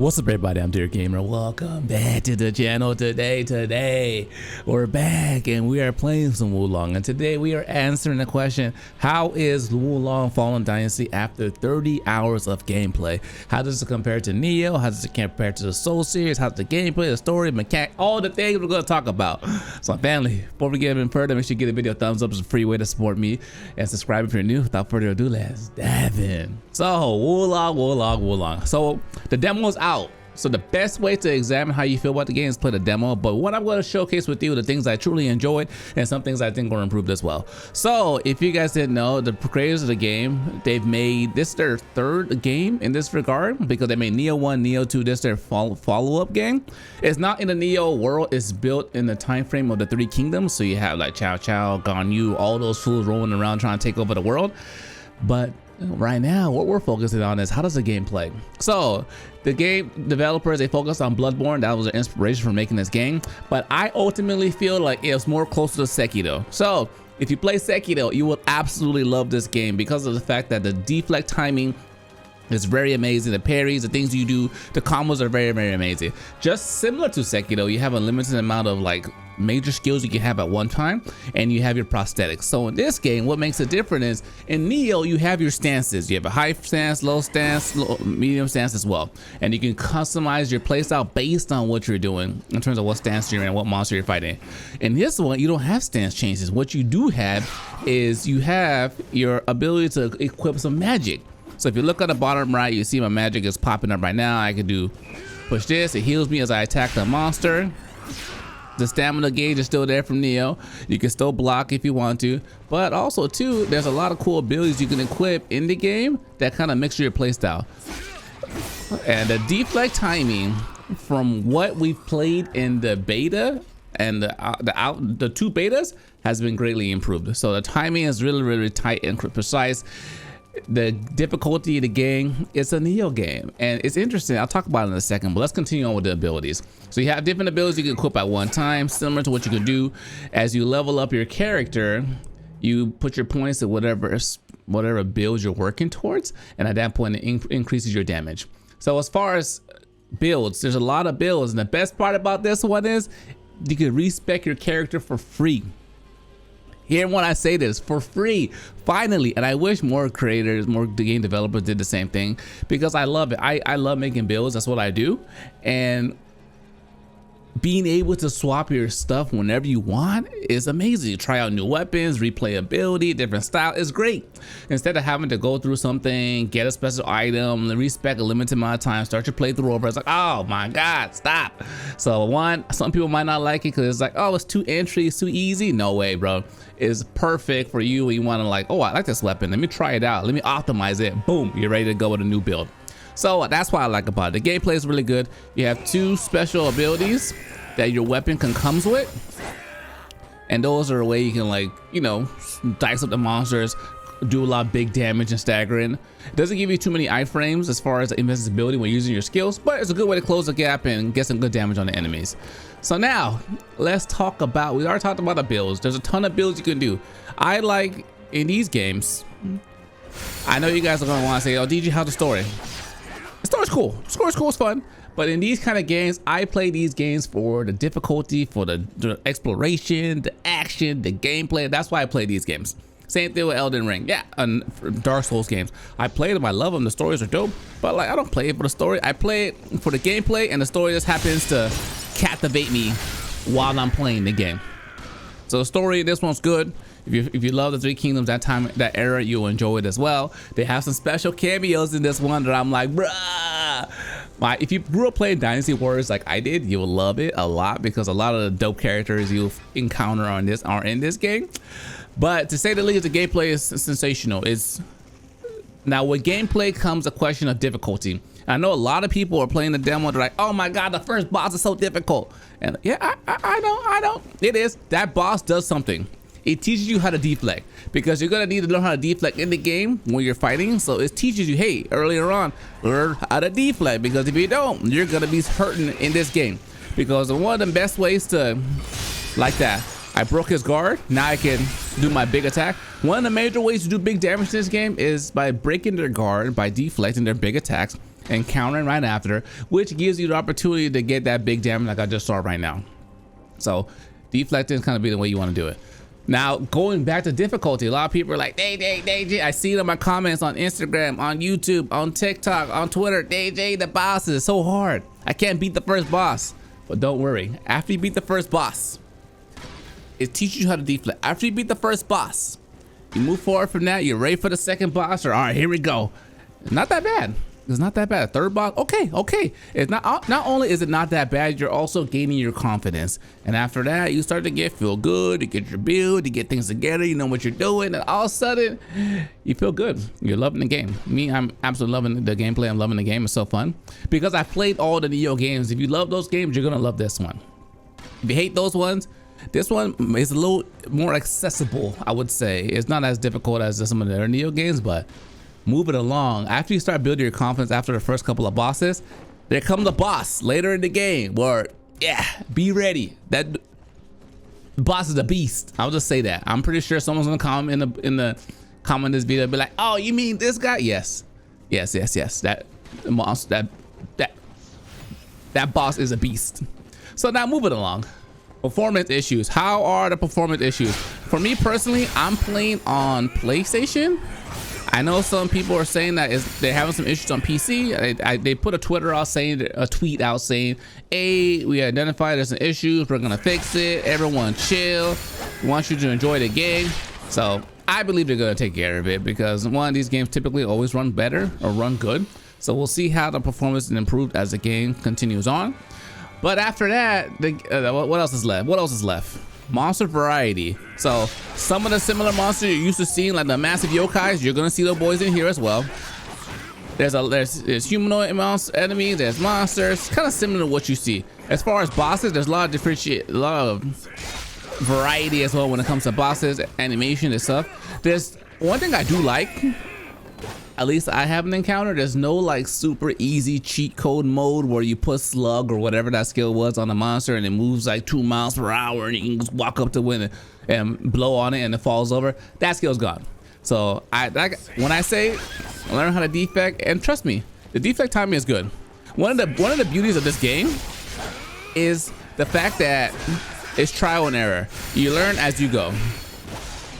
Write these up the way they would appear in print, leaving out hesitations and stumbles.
What's up, everybody? I'm Dear Gamer. Welcome back to the channel. Today we're back and we are playing some Wulong, and today we are answering the question: how is Wulong Fallen Dynasty after 30 hours of gameplay? How does it compare to Neo? How does it compare to the Soul series? How's the gameplay, the story, mechanic, all the things we're going to talk about? So family, before we get even further, make sure you give the video a thumbs up. It's a free way to support me, and subscribe if you're new. Without further ado, let's dive in. So Wulong. So the demo's out. So the best way to examine how you feel about the game is play the demo, but what I'm going to showcase with you the things I truly enjoyed and some things I think are improved as well. So if you guys didn't know, the creators of the game, they've made this their third game in this regard, because they made Neo 1, Neo 2, this their follow-up game. It's not in the Neo world, it's built in the time frame of the Three Kingdoms, so you have like Cao Cao, Ganyu, all those fools rolling around trying to take over the world. But right now what we're focusing on is how does the game play. So the game developers, they focused on Bloodborne. That was their inspiration for making this game, but I ultimately feel like it was more closer to Sekiro. So if you play Sekiro, you will absolutely love this game because of the fact that the deflect timing is very amazing. The parries, the things you do, the combos are very amazing. Just similar to Sekiro, you have a limited amount of like major skills you can have at one time, and you have your prosthetics. So in this game, what makes it different is in Neo you have your stances. You have a high stance, low stance, medium stance as well, and you can customize your playstyle based on what you're doing in terms of what stance you're in, what monster you're fighting. In this one, you don't have stance changes. What you do have is you have your ability to equip some magic. So if you look at the bottom right, you see my magic is popping up right now. I can do push this, it heals me as I attack the monster. The stamina gauge is still there from Neo. You can still block if you want to, but also too, there's a lot of cool abilities you can equip in the game that kind of mix your playstyle. And the deflect timing from what we've played in the beta and the two betas has been greatly improved. So the timing is really tight and precise. The difficulty of the game, it's a Neo game, and it's interesting. I'll talk about it in a second, but let's continue on with the abilities. So you have different abilities you can equip at one time, similar to what you can do as you level up your character. You put your points to whatever build you're working towards, and at that point it increases your damage. So as far as builds, there's a lot of builds, and the best part about this one is you can respec your character for free. Hear when I say this, for free, finally. And I wish more creators, more game developers did the same thing, because I love it. I love making builds. That's what I do. And being able to swap your stuff whenever you want is amazing. You try out new weapons, replayability, different style is great. Instead of having to go through something, get a special item, respec a limited amount of time, start your playthrough over, it's like, oh my god, stop. So some people might not like it because it's like, oh, it's too entry, it's too easy. No way, bro. It's perfect for you. You want to like, oh, I like this weapon, let me try it out, let me optimize it. Boom, you're ready to go with a new build. So that's what I like about it. The gameplay is really good. You have two special abilities that your weapon comes with, and those are a way you can, like, you know, dice up the monsters, do a lot of big damage and staggering. It doesn't give you too many iframes as far as invincibility when using your skills, but it's a good way to close the gap and get some good damage on the enemies. So now let's talk about, we already talked about the builds. There's a ton of builds you can do. I like in these games, I know you guys are gonna want to say, oh DG, how's the story? The story's cool. The story's cool, it's fun. But in these kind of games, I play these games for the difficulty, for the exploration, the action, the gameplay. That's why I play these games. Same thing with Elden Ring, yeah, and Dark Souls games. I play them, I love them, the stories are dope, but like I don't play it for the story. I play it for the gameplay, and the story just happens to captivate me while I'm playing the game. So the story, this one's good. If you love the Three Kingdoms, that time, that era, you'll enjoy it as well. They have some special cameos in this one that I'm like, bruh. If you grew up playing Dynasty Warriors like I did, you will love it a lot, because a lot of the dope characters you'll encounter on this are in this game. But to say the least, the gameplay is sensational. Now with gameplay comes a question of difficulty. I know a lot of people are playing the demo, they're like, oh my god, the first boss is so difficult. And yeah, I don't. It is. That boss does something. It teaches you how to deflect, because you're gonna need to learn how to deflect in the game when you're fighting. So it teaches you, hey, earlier on, learn how to deflect, because if you don't, you're gonna be hurting in this game. Because one of the best ways to, like that, I broke his guard, now I can do my big attack. One of the major ways to do big damage in this game is by breaking their guard, by deflecting their big attacks, and countering right after, which gives you the opportunity to get that big damage like I just saw right now. So deflecting is kind of be the way you want to do it. Now, going back to difficulty, a lot of people are like, DJ, I see it in my comments on Instagram, on YouTube, on TikTok, on Twitter. DJ, the boss is so hard. I can't beat the first boss. But don't worry, after you beat the first boss, it teaches you how to deflect. After you beat the first boss, you move forward from that, you're ready for the second boss, or all right, here we go. Not that bad. It's not that bad. Third boss, okay. It's not only is it not that bad, you're also gaining your confidence. And after that, you start to feel good, you get your build, you get things together, you know what you're doing, and all of a sudden, you feel good. You're loving the game. Me, I'm absolutely loving the gameplay. I'm loving the game. It's so fun. Because I played all the Neo games. If you love those games, you're gonna love this one. If you hate those ones, this one is a little more accessible, I would say. It's not as difficult as some of the other Neo games, but move it along. After you start building your confidence after the first couple of bosses, there comes the boss later in the game where, yeah, be ready. That boss is a beast. I'll just say that. I'm pretty sure someone's gonna comment in the comment this video, be like, oh, you mean this guy? Yes. That monster, that boss is a beast. So now move it along. Performance issues. How are the performance issues? For me personally, I'm playing on PlayStation. I know some people are saying that they're having some issues on PC. They put a tweet out saying, hey, we identified there's some issues, we're gonna fix it, everyone chill, we want you to enjoy the game. So I believe they're gonna take care of it, because one of these games typically always run better or run good. So we'll see how the performance is improved as the game continues on. But after that, what else is left? Monster variety. So some of the similar monsters you're used to seeing, like the massive yokais, you're gonna see those boys in here as well. There's humanoid enemies, there's monsters, kind of similar to what you see. As far as bosses, there's a lot of variety as well when it comes to bosses, animation and stuff. There's one thing I do like, at least I haven't encountered, there's no like super easy cheat code mode where you put slug or whatever that skill was on the monster and it moves like 2 miles per hour and you can just walk up to it and blow on it and it falls over. That skill's gone. So when I say learn how to defect, and trust me, the defect timing is good. One of the beauties of this game is the fact that it's trial and error. You learn as you go.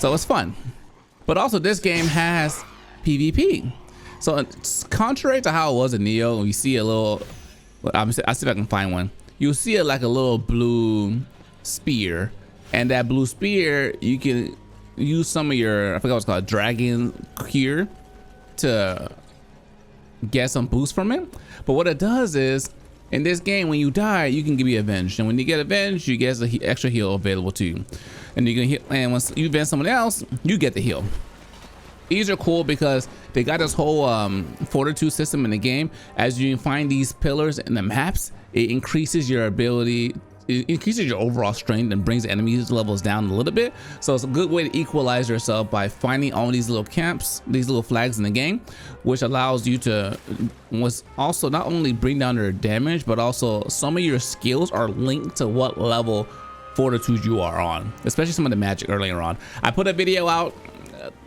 So it's fun. But also this game has PvP. So it's contrary to how it was in Neo, you see a little, I'll see if I can find one. You'll see it like a little blue spear, and that blue spear you can use some of your, I forgot what's called, dragon gear to get some boost from it. But what it does is, in this game, when you die, you can be avenged, and when you get avenged, you get the extra heal available to you, and you can heal. And once you avenge someone else, you get the heal. These are cool because they got this whole fortitude system in the game. As you find these pillars in the maps, it increases your ability, it increases your overall strength and brings enemies levels down a little bit. So it's a good way to equalize yourself by finding all these little camps, these little flags in the game, which allows you to also not only bring down your damage, but also some of your skills are linked to what level fortitude you are on, especially some of the magic earlier on. I put a video out,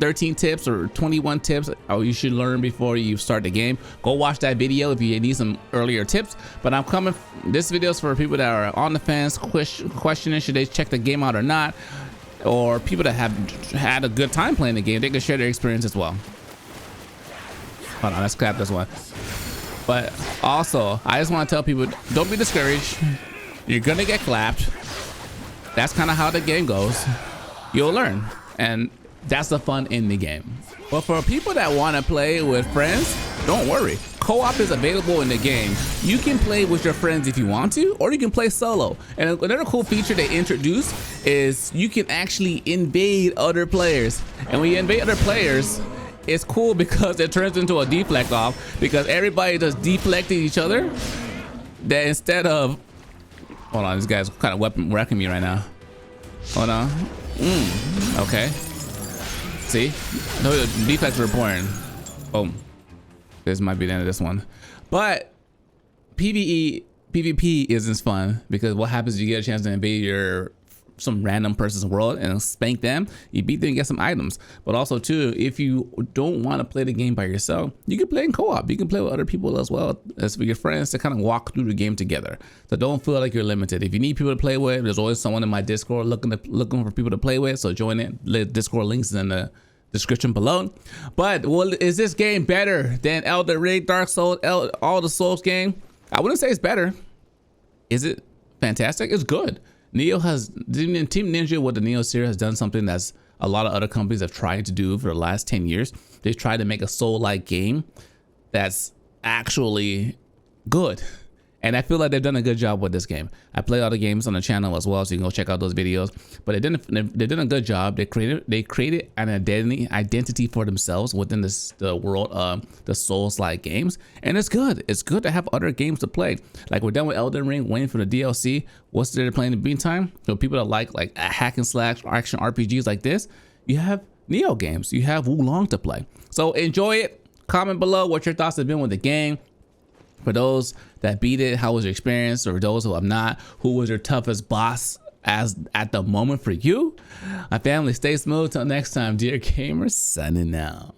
13 tips or 21 tips you should learn before you start the game. Go watch that video if you need some earlier tips. But I'm coming, this video is for people that are on the fence, questioning should they check the game out or not, or people that have had a good time playing the game. They can share their experience as well. Hold on, let's clap this one. But also, I just want to tell people, don't be discouraged. You're gonna get clapped. That's kind of how the game goes. You'll learn, and that's the fun in the game. But for people that want to play with friends, don't worry. Co-op is available in the game. You can play with your friends if you want to, or you can play solo. And another cool feature they introduced is you can actually invade other players. And when you invade other players, it's cool because it turns into a deflect off, because everybody just deflecting each other. That instead of, hold on, this guy's kind of weapon wrecking me right now. Hold on. Okay. See? No, the defects were born. Boom. This might be the end of this one. But PvP isn't fun, because what happens is you get a chance to invade your some random person's world and spank them. You beat them, you get some items. But also too, if you don't want to play the game by yourself, you can play in co-op. You can play with other people as well as with your friends to kind of walk through the game together. So don't feel like you're limited. If you need people to play with, there's always someone in my Discord looking for people to play with. So join it. The Discord links in the description below. But is this game better than Elden Ring, Dark Souls, all the Souls game? I wouldn't say it's better. Is it fantastic? It's good. Team Ninja with the Neo series has done something that's a lot of other companies have tried to do for the last 10 years. They've tried to make a soul-like game that's actually good. And I feel like they've done a good job with this game. I play other games on the channel as well, so you can go check out those videos. But they did a good job. They created an identity for themselves within the world of the Souls-like games, and it's good. It's good to have other games to play. Like we're done with Elden Ring, waiting for the DLC. What's there to play in the meantime? So people that like hack and slash action RPGs like this, you have Neo games. You have Wulong to play. So enjoy it. Comment below what your thoughts have been with the game. For those that beat it, how was your experience? Or those who have not, who was your toughest boss at the moment for you? My family, stay smooth. Till next time, dear gamers, signing out.